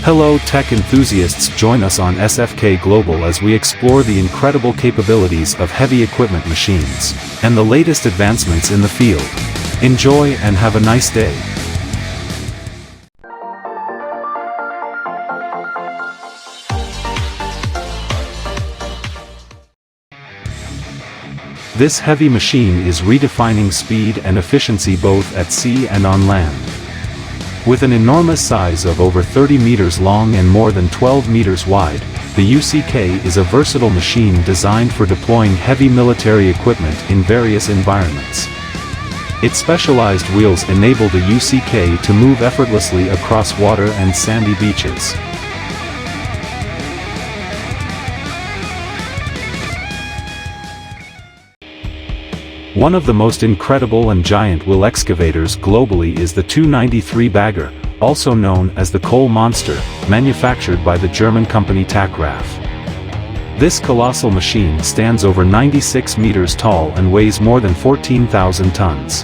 Hello tech enthusiasts, join us on SFK Global as we explore the incredible capabilities of heavy equipment machines, and the latest advancements in the field. Enjoy and have a nice day. This heavy machine is redefining speed and efficiency both at sea and on land. With an enormous size of over 30 meters long and more than 12 meters wide, the UCK is a versatile machine designed for deploying heavy military equipment in various environments. Its specialized wheels enable the UCK to move effortlessly across water and sandy beaches. One of the most incredible and giant wheel excavators globally is the 293 bagger, also known as the coal monster, manufactured by the German company Tackraff. This colossal machine stands over 96 meters tall and weighs more than 14,000 tons.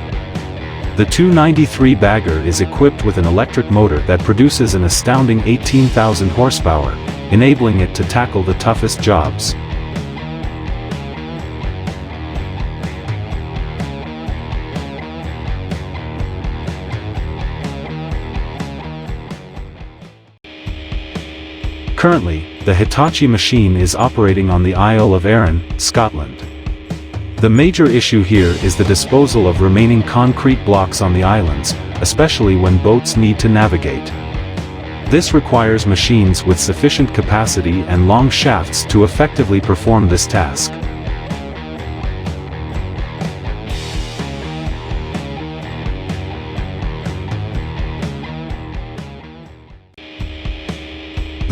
The 293 bagger is equipped with an electric motor that produces an astounding 18,000 horsepower, enabling it to tackle the toughest jobs. Currently, the Hitachi machine is operating on the Isle of Arran, Scotland. The major issue here is the disposal of remaining concrete blocks on the islands, especially when boats need to navigate. This requires machines with sufficient capacity and long shafts to effectively perform this task.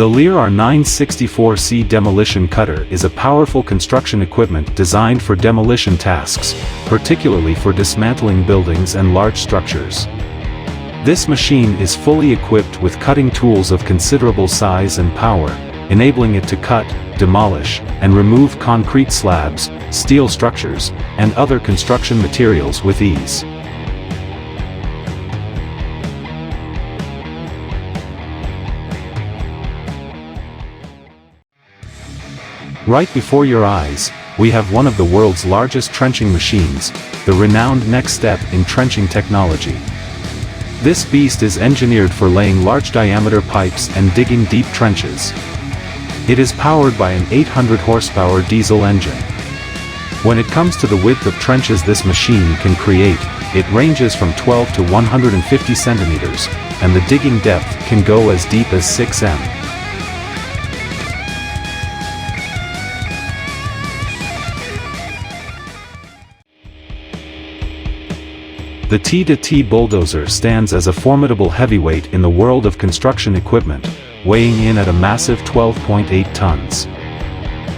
The Lear R964C Demolition Cutter is a powerful construction equipment designed for demolition tasks, particularly for dismantling buildings and large structures. This machine is fully equipped with cutting tools of considerable size and power, enabling it to cut, demolish, and remove concrete slabs, steel structures, and other construction materials with ease. Right before your eyes, we have one of the world's largest trenching machines, the renowned next step in trenching technology. This beast is engineered for laying large diameter pipes and digging deep trenches. It is powered by an 800 horsepower diesel engine. When it comes to the width of trenches this machine can create, it ranges from 12 to 150 centimeters, and the digging depth can go as deep as 6 m. The T2T Bulldozer stands as a formidable heavyweight in the world of construction equipment, weighing in at a massive 12.8 tons.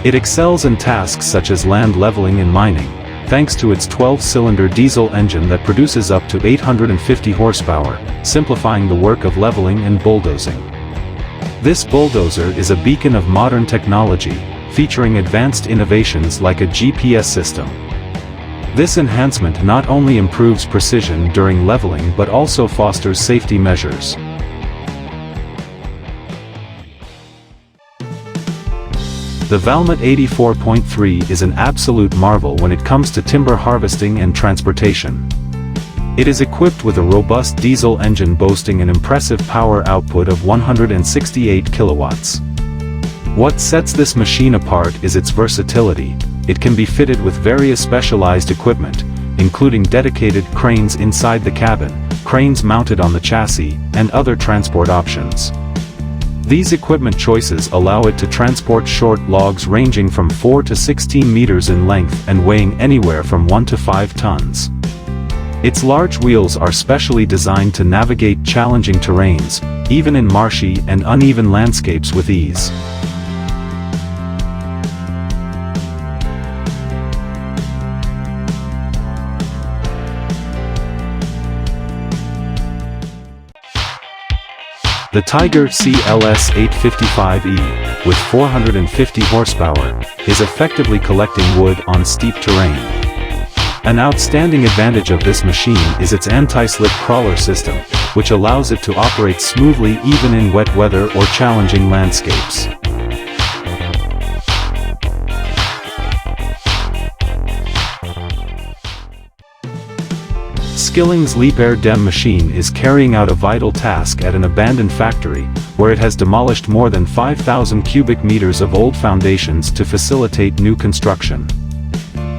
It excels in tasks such as land leveling and mining, thanks to its 12-cylinder diesel engine that produces up to 850 horsepower, simplifying the work of leveling and bulldozing. This bulldozer is a beacon of modern technology, featuring advanced innovations like a GPS system. This enhancement not only improves precision during leveling but also fosters safety measures. The Valmet 84.3 is an absolute marvel when it comes to timber harvesting and transportation. It is equipped with a robust diesel engine boasting an impressive power output of 168 kilowatts. What sets this machine apart is its versatility. It can be fitted with various specialized equipment, including dedicated cranes inside the cabin, cranes mounted on the chassis, and other transport options. These equipment choices allow it to transport short logs ranging from 4 to 16 meters in length and weighing anywhere from 1 to 5 tons. Its large wheels are specially designed to navigate challenging terrains, even in marshy and uneven landscapes with ease. The Tiger CLS 855E, with 450 horsepower, is effectively collecting wood on steep terrain. An outstanding advantage of this machine is its anti-slip crawler system, which allows it to operate smoothly even in wet weather or challenging landscapes. Skilling's Leap Air Dem machine is carrying out a vital task at an abandoned factory, where it has demolished more than 5,000 cubic meters of old foundations to facilitate new construction.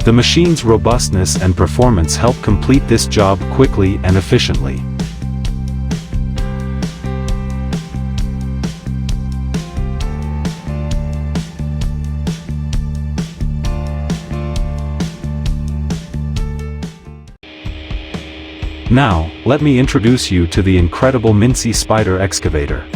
The machine's robustness and performance help complete this job quickly and efficiently. Now, let me introduce you to the incredible Mincy Spider Excavator.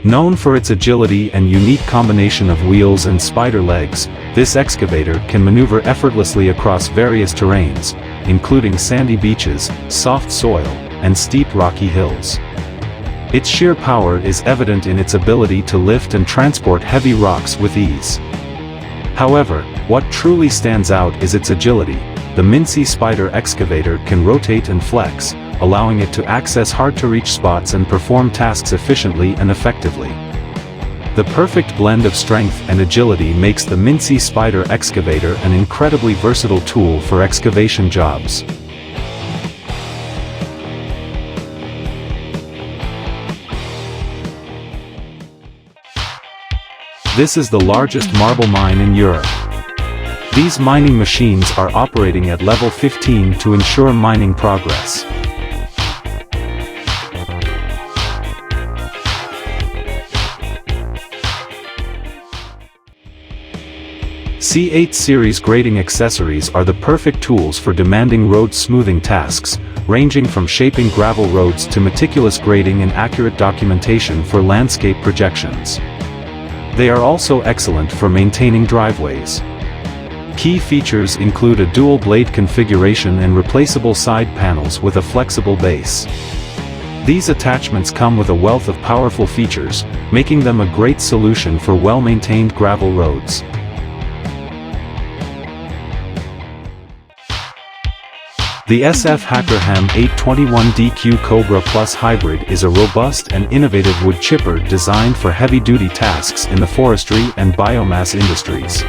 Known for its agility and unique combination of wheels and spider legs, this excavator can maneuver effortlessly across various terrains, including sandy beaches, soft soil, and steep rocky hills. Its sheer power is evident in its ability to lift and transport heavy rocks with ease. However, what truly stands out is its agility. The Mincy Spider Excavator can rotate and flex, allowing it to access hard-to-reach spots and perform tasks efficiently and effectively. The perfect blend of strength and agility makes the Mincy Spider Excavator an incredibly versatile tool for excavation jobs. This is the largest marble mine in Europe. These mining machines are operating at level 15 to ensure mining progress. C8 series grading accessories are the perfect tools for demanding road smoothing tasks, ranging from shaping gravel roads to meticulous grading and accurate documentation for landscape projections. They are also excellent for maintaining driveways. Key features include a dual blade configuration and replaceable side panels with a flexible base. These attachments come with a wealth of powerful features, making them a great solution for well-maintained gravel roads. The SFK Global 821DQ Cobra Plus Hybrid is a robust and innovative wood chipper designed for heavy-duty tasks in the forestry and biomass industries.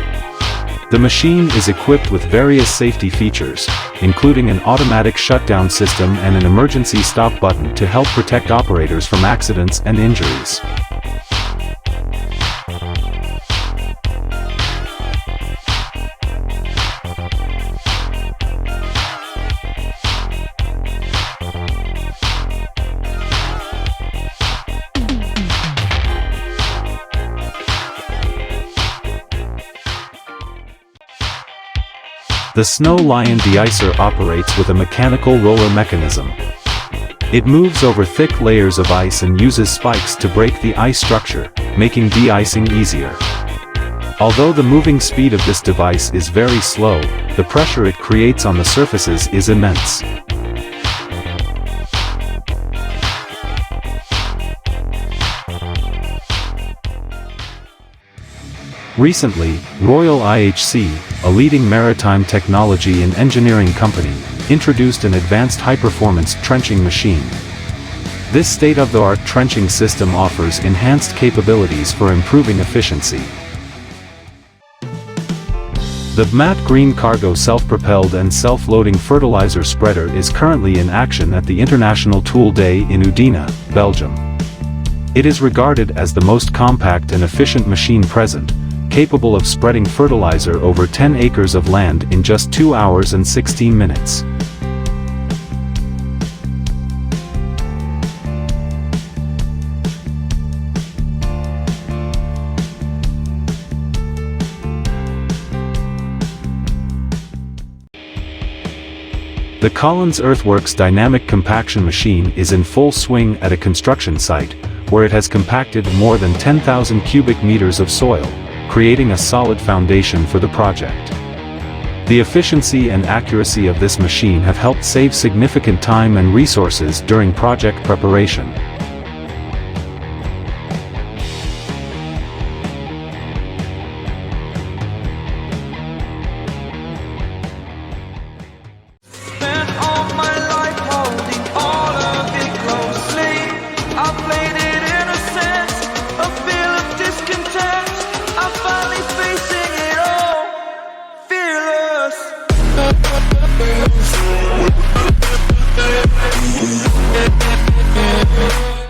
The machine is equipped with various safety features, including an automatic shutdown system and an emergency stop button to help protect operators from accidents and injuries. The Snow Lion de-icer operates with a mechanical roller mechanism. It moves over thick layers of ice and uses spikes to break the ice structure, making de-icing easier. Although the moving speed of this device is very slow, the pressure it creates on the surfaces is immense. Recently, Royal IHC, a leading maritime technology and engineering company, introduced an advanced high-performance trenching machine. This state-of-the-art trenching system offers enhanced capabilities for improving efficiency. The matte green cargo self-propelled and self-loading fertilizer spreader is currently in action at the International Tool Day in Udine, Belgium. It is regarded as the most compact and efficient machine present, capable of spreading fertilizer over 10 acres of land in just 2 hours and 16 minutes. The Collins Earthworks dynamic compaction machine is in full swing at a construction site, where it has compacted more than 10,000 cubic meters of soil, creating a solid foundation for the project. The efficiency and accuracy of this machine have helped save significant time and resources during project preparation. I played it innocent, a feel of discontent. I